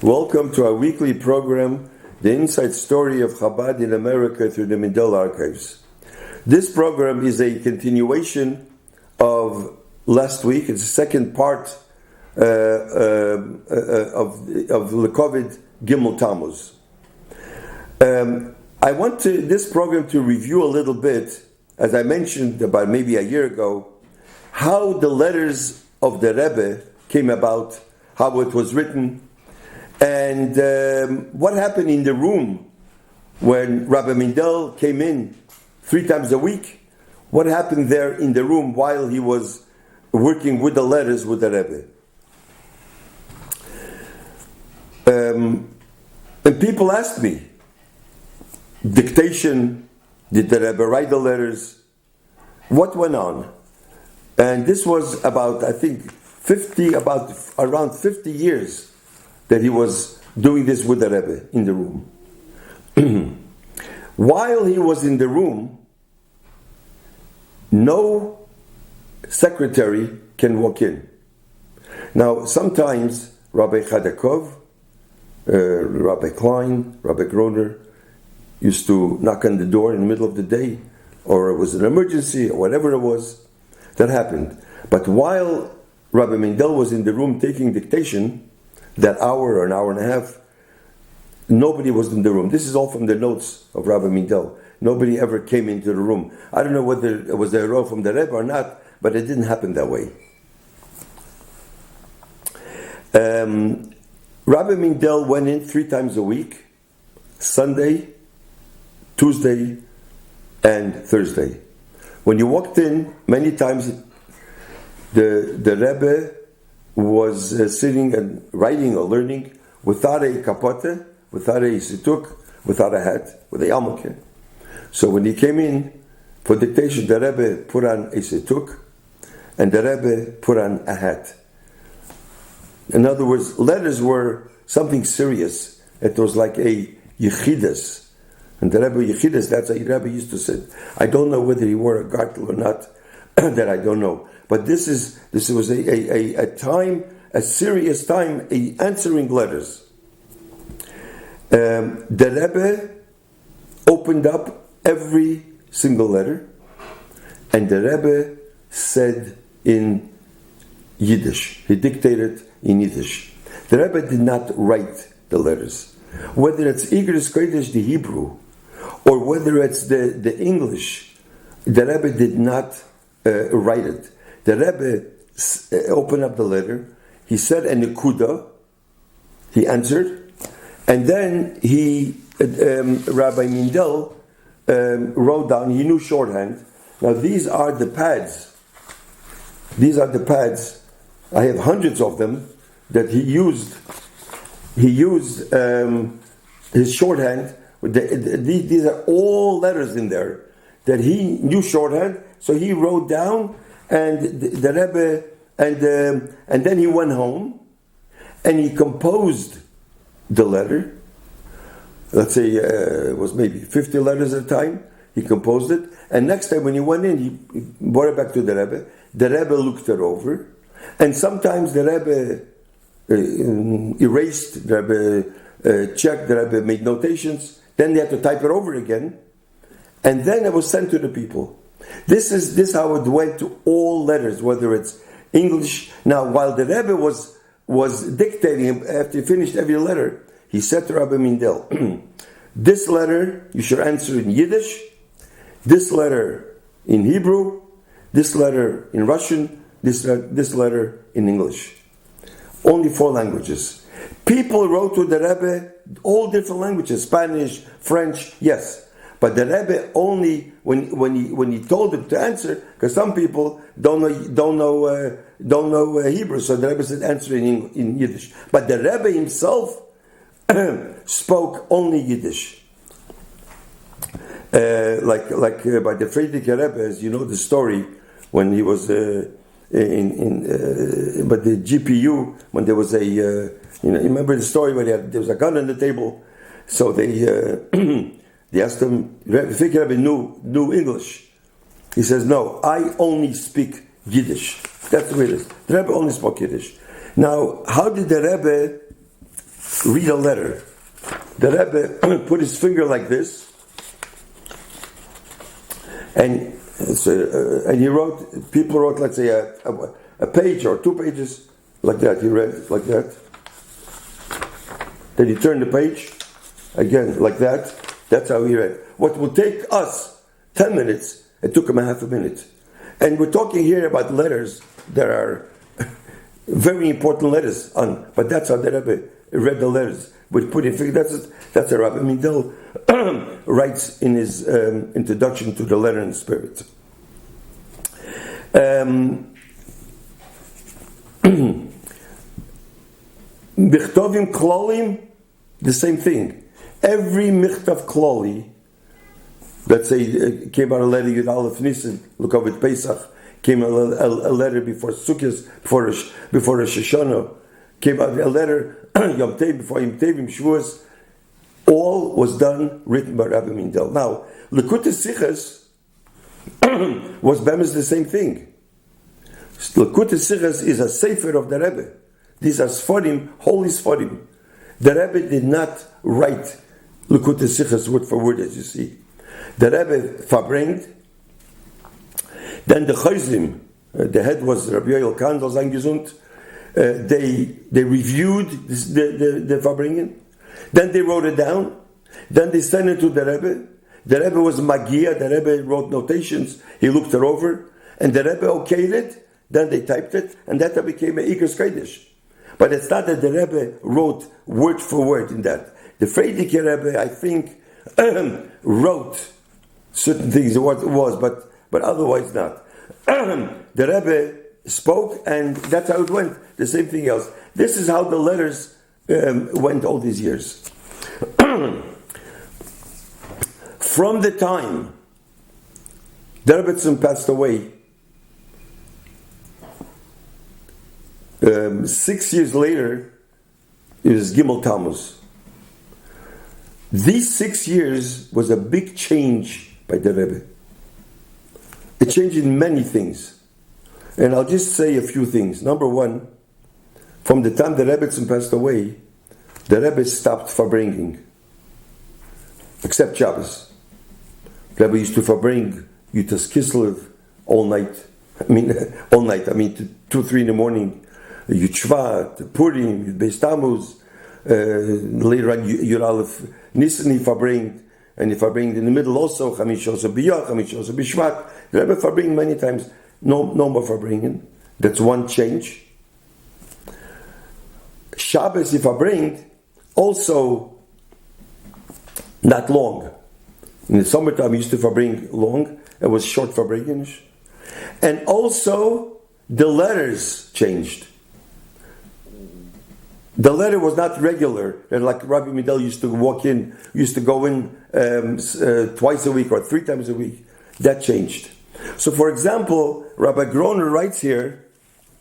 Welcome to our weekly program, The Inside Story of Chabad in America through the Mindel Archives. This program is a continuation of last week. It's the second part of Lekovid Gimel Tammuz. I want this program to review a little bit, as I mentioned about maybe a year ago, how the letters of the Rebbe came about, how it was written, and what happened in the room when Rabbi Mindel came in 3 times a week. What happened there in the room while he was working with the letters with the Rebbe? And people asked me, dictation, did the Rebbe write the letters? What went on? And this was about, I think, around 50 years that he was doing this with the Rebbe in the room. While he was in the room, no secretary can walk in. Now, sometimes Rabbi Chadakov, Rabbi Klein, Rabbi Groner used to knock on the door in the middle of the day, or it was an emergency, or whatever it was, that happened. But while Rabbi Mindel was in the room taking dictation, that hour or an hour and a half, nobody was in the room. This is all from the notes of Rabbi Mindel. Nobody ever came into the room. I don't know whether it was a row from the Rebbe or not, but it didn't happen that way. Rabbi Mindel went in 3 times a week, Sunday, Tuesday, and Thursday. When you walked in, many times the Rebbe was sitting and writing or learning without a kapote, without a situk, without a hat, with a yarmulke. So when he came in for dictation, the Rebbe put on a situk and the Rebbe put on a hat. In other words, letters were something serious. It was like a yichidas. And the Rebbe yichidas, that's what the Rebbe used to say. I don't know whether he wore a gartel or not, that I don't know. But this was a time, a serious time, answering letters. The Rebbe opened up every single letter, and the Rebbe said in Yiddish. He dictated in Yiddish. The Rebbe did not write the letters. Whether it's Igris Kodesh, the Hebrew, or whether it's the English, the Rebbe did not write it. The Rebbe opened up the letter, he said a nekuda, he answered, and then Rabbi Mindel wrote down, he knew shorthand. Now these are the pads. These are the pads. I have hundreds of them that he used. He used his shorthand. These are all letters in there that he knew shorthand, so he wrote down. And the Rebbe, and then he went home, and he composed the letter. Let's say it was maybe 50 letters at a time. He composed it, and next time when he went in, he brought it back to the Rebbe. The Rebbe looked it over, and sometimes the Rebbe erased, the Rebbe checked, the Rebbe made notations. Then they had to type it over again, and then it was sent to the people. This is how it went to all letters, whether it's English. Now, while the Rebbe was dictating, after he finished every letter, he said to Rabbi Mindel, this letter you should answer in Yiddish, this letter in Hebrew, this letter in Russian, this letter in English. Only 4 languages. People wrote to the Rebbe all different languages, Spanish, French, yes. But the Rebbe only when he told them to answer, because some people don't know Hebrew, so the Rebbe said answer in Yiddish. But the Rebbe himself spoke only Yiddish. Like by the Friedrich Rebbe, as you know the story, when he was but the GPU, when there was you remember the story where there was a gun on the table, so they asked him, Friedrich Rebbe knew English. He says, no, I only speak Yiddish. That's the way it is. The Rebbe only spoke Yiddish. Now, how did the Rebbe read a letter. The Rebbe put his finger like this, and he wrote. People wrote, let's say, a page or 2 pages like that. He read like that. Then he turned the page again like that. That's how he read. What would take us 10 minutes, it took him a half a minute. And we're talking here about letters. There are very important letters on, but that's how the Rebbe read the letters. With putting figure, that's a Rabbi Mindel writes in his introduction to the letter and spirit. Michtovim klolim, the same thing. Every michtav kloli, let's say came out a letter Yud Aleph Nisan, look over at Pesach, came a letter before Sukkot, before Rosh Hashanah, came out a letter Yom Tov, before Yom Tovim, Shavuos. All was done, written by Rabbi Mindel. Now, Likutei Sichos was bemis the same thing. Likutei Sichos is a sefer of the Rebbe. These are Sforim, holy Sforim. The Rebbe did not write Likutei Sichos word for word, as you see. The Rebbe verbringt. Then the Chozim, the head was Rabbi Yoel Kandel, sein gesund. They reviewed the verbringen. Then they wrote it down. Then they sent it to the Rebbe. The Rebbe was Magia. The Rebbe wrote notations. He looked it over. And the Rebbe okayed it. Then they typed it. And that became an Iker Kodesh. But it's not that the Rebbe wrote word for word in that. The Frierdiker Rebbe, I think, wrote certain things, what it was, but otherwise not. The Rebbe spoke, and that's how it went. The same thing else. This is how the letters went all these years. From the time the Rebbetzin passed away, 6 years later, it was Gimel Tammuz. These 6 years was a big change by the Rebbe. It changed in many things. And I'll just say a few things. Number one, from the time the Rebbetzin passed away, the Rebbe stopped verbringing, except Shabbos. The Rebbe used to verbring Yutas Kislev all night. All night. 2, 3 in the morning. Yud Shvat, Purim, Yud Beis Tammuz, later on Yud Aleph Nisan he verbringt, and he verbringt in the middle also Chamish also B'Yah, Chamish also B'Shvat. The Rebbe verbringt many times. No more verbringen. That's one change. Shabbos he verbringt also not long. In the summertime he used to verbring long. It was short verbringen. And also the letters changed. The letter was not regular, and like Rabbi Mindel used to go in twice a week or 3 times a week. That changed. So, for example, Rabbi Groner writes here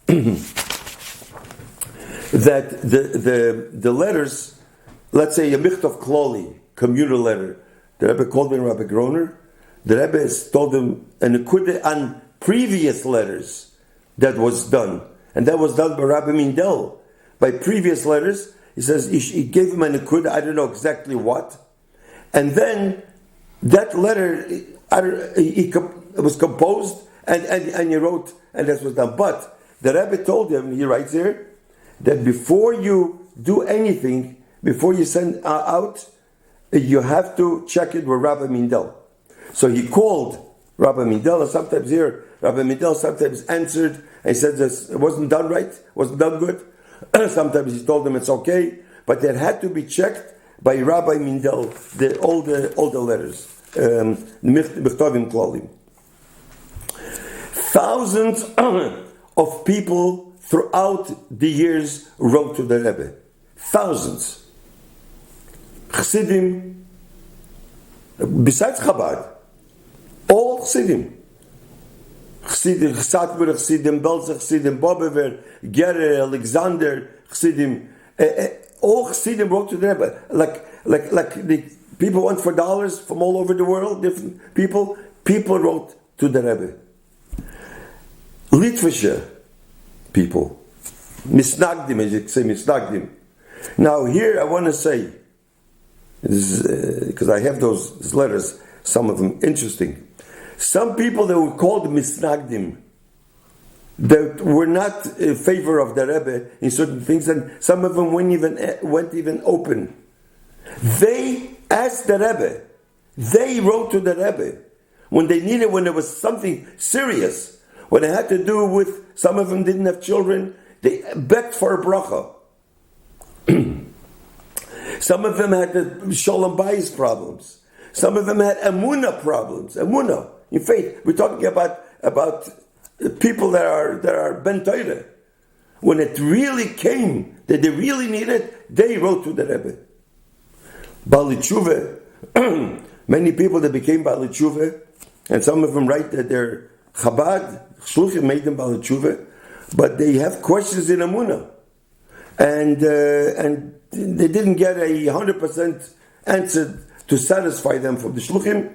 that the letters, let's say a Michtav Kloli, communal letter, the Rebbe called him Rabbi Groner. The Rebbe told him an Nekuda on previous letters that was done, and that was done by Rabbi Mindel. By previous letters, he says he gave him a Nekuda, I don't know exactly what, and then that letter it was composed and he wrote, and that was done. But the Rebbe told him, he writes here, that before you do anything, before you send out, you have to check it with Rabbi Mindel. So he called Rabbi Mindel, and sometimes here, Rabbi Mindel sometimes answered, and he said this, it wasn't done right, wasn't done good. Sometimes he told them it's okay, but it had to be checked by Rabbi Mindel, all the letters. Michtovim Klolim. Thousands of people throughout the years wrote to the Rebbe. Thousands. Chassidim, besides Chabad, all Chassidim. Chassidim, Satmer Chassidim, Belzer Chassidim, Bobever, Gerer, Alexander Chassidim, all Chassidim wrote to the Rebbe. Like the people went for dollars from all over the world, different people wrote to the Rebbe. Litvische people, Misnagdim, as you say, Misnagdim. Now here I want to say, because I have those letters, some of them interesting. Some people that were called misnagdim, that were not in favor of the Rebbe in certain things, and some of them went even open. They asked the Rebbe, they wrote to the Rebbe, when there was something serious, when it had to do with, some of them didn't have children, they begged for a bracha. Some of them had the Shalom Bayis problems. Some of them had Emunah problems. Emunah, in faith. We're talking about people that are Ben Torah. When it really came, that they really needed, they wrote to the Rebbe. Bali Tshuva, many people that became Bali Tshuva, and some of them write that they're Chabad, Shluchim made them Bali Tshuva, but they have questions in Emunah. And they didn't get a 100% answer to satisfy them from the Shluchim.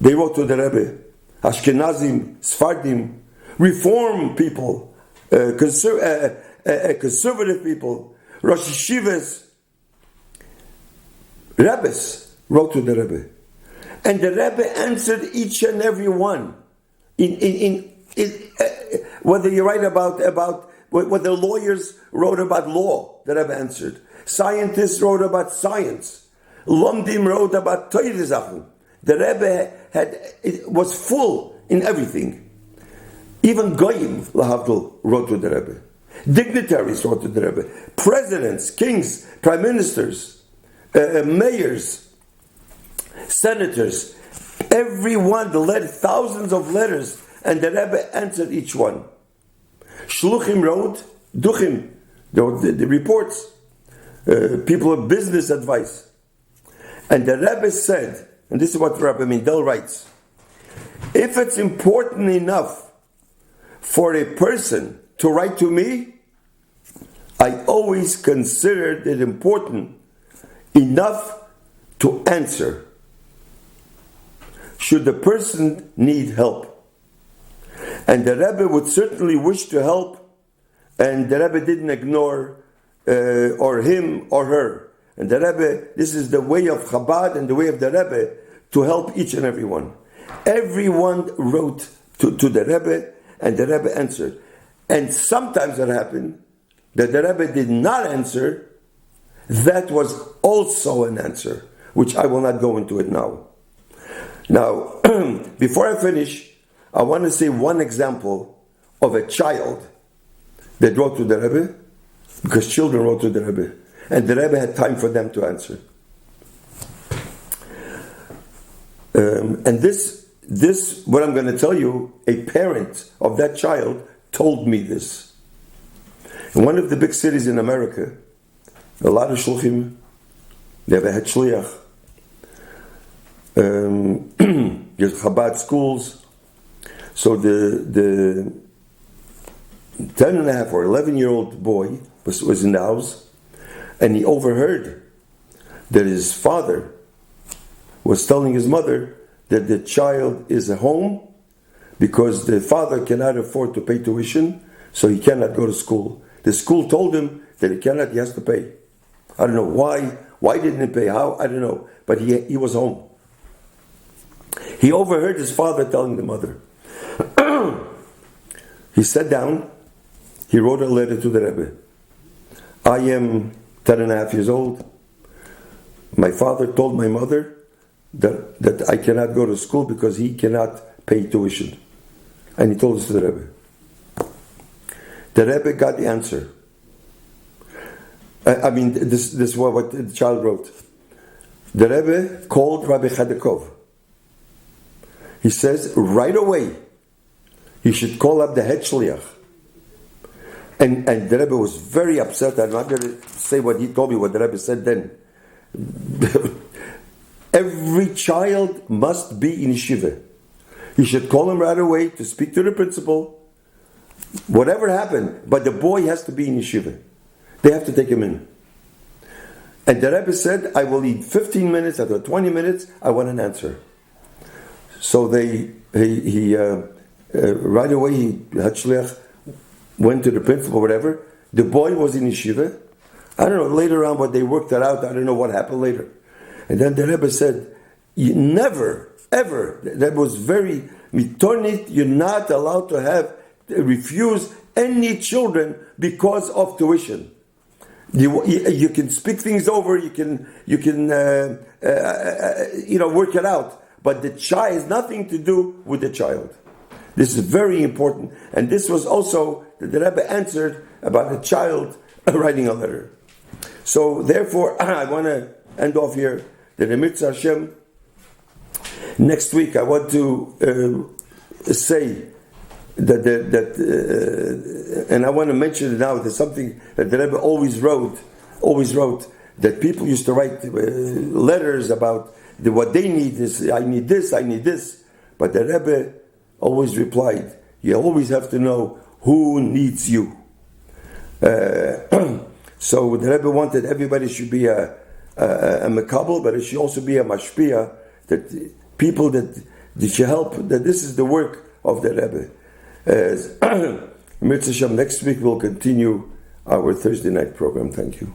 They wrote to the Rebbe, Ashkenazim, Sfardim, Reform people, conservative people, Rosh Yeshivas, Rebbes wrote to the Rebbe. And the Rebbe answered each and every one. Whether you write about what the lawyers wrote about law, the Rebbe answered. Scientists wrote about science. Lomdim wrote about Torah Zachen. The Rebbe was full in everything. Even Goyim, Lahavdil, wrote to the Rebbe. Dignitaries wrote to the Rebbe. Presidents, kings, prime ministers, mayors, senators, everyone led thousands of letters, and the Rebbe answered each one. Shluchim wrote, Duchim, the reports, people of business advice. And the Rebbe said, and this is what Rabbi Mindel writes, if it's important enough for a person to write to me, I always considered it important enough to answer, should the person need help. And the Rebbe would certainly wish to help, and the Rebbe didn't ignore or him or her. And the Rebbe, this is the way of Chabad and the way of the Rebbe to help each and every one. Everyone wrote to the Rebbe, and the Rebbe answered. And sometimes it happened that the Rebbe did not answer. That was also an answer, which I will not go into it now. Now, before I finish, I want to say one example of a child that wrote to the Rebbe, because children wrote to the Rebbe, and the Rebbe had time for them to answer. And this, what I'm going to tell you, a parent of that child told me this. In one of the big cities in America, a lot of shluchim, they have a head shliach. There's Chabad schools. So the 10 and a half or 11-year-old boy was in the house, and he overheard that his father was telling his mother that the child is at home because the father cannot afford to pay tuition, so he cannot go to school. The school told him that he has to pay. I don't know why. Why didn't he pay? How? I don't know. But he was home. He overheard his father telling the mother. He sat down. He wrote a letter to the Rebbe. I am 10 and a half years old. My father told my mother that I cannot go to school because he cannot pay tuition. And he told this to the Rebbe. The Rebbe got the answer. This is what the child wrote. The Rebbe called Rabbi Chadakov. He says, right away, he should call up the head shliach. And the Rebbe was very upset. I'm not going to say what he told me, what the Rebbe said then. Every child must be in yeshiva. He should call him right away to speak to the principal. Whatever happened, but the boy has to be in yeshiva. They have to take him in. And the Rebbe said, I will need 15 minutes, after 20 minutes, I want an answer. So right away, Hatshliach went to the principal, whatever. The boy was in yeshiva. I don't know, later on what they worked that out, I don't know what happened later. And then the Rebbe said, you never, ever, that was very mitonit, you're not allowed to refuse any children because of tuition. You can speak things over, you can work it out, but the child has nothing to do with the child. This is very important, and this was also the Rebbe answered about the child writing a letter. So therefore, I want to end off here. The Mitzvah Hashem. Next week, I want to say that and I want to mention it now. There's something that the Rebbe always wrote that people used to write letters about what they need. I need this. But the Rebbe always replied, you always have to know who needs you. So the Rebbe wanted everybody should be a mekabel, but it should also be a mashpia, that people that should help, that this is the work of the Rebbe. Mitzvah Shem, next week we'll continue our Thursday night program. Thank you.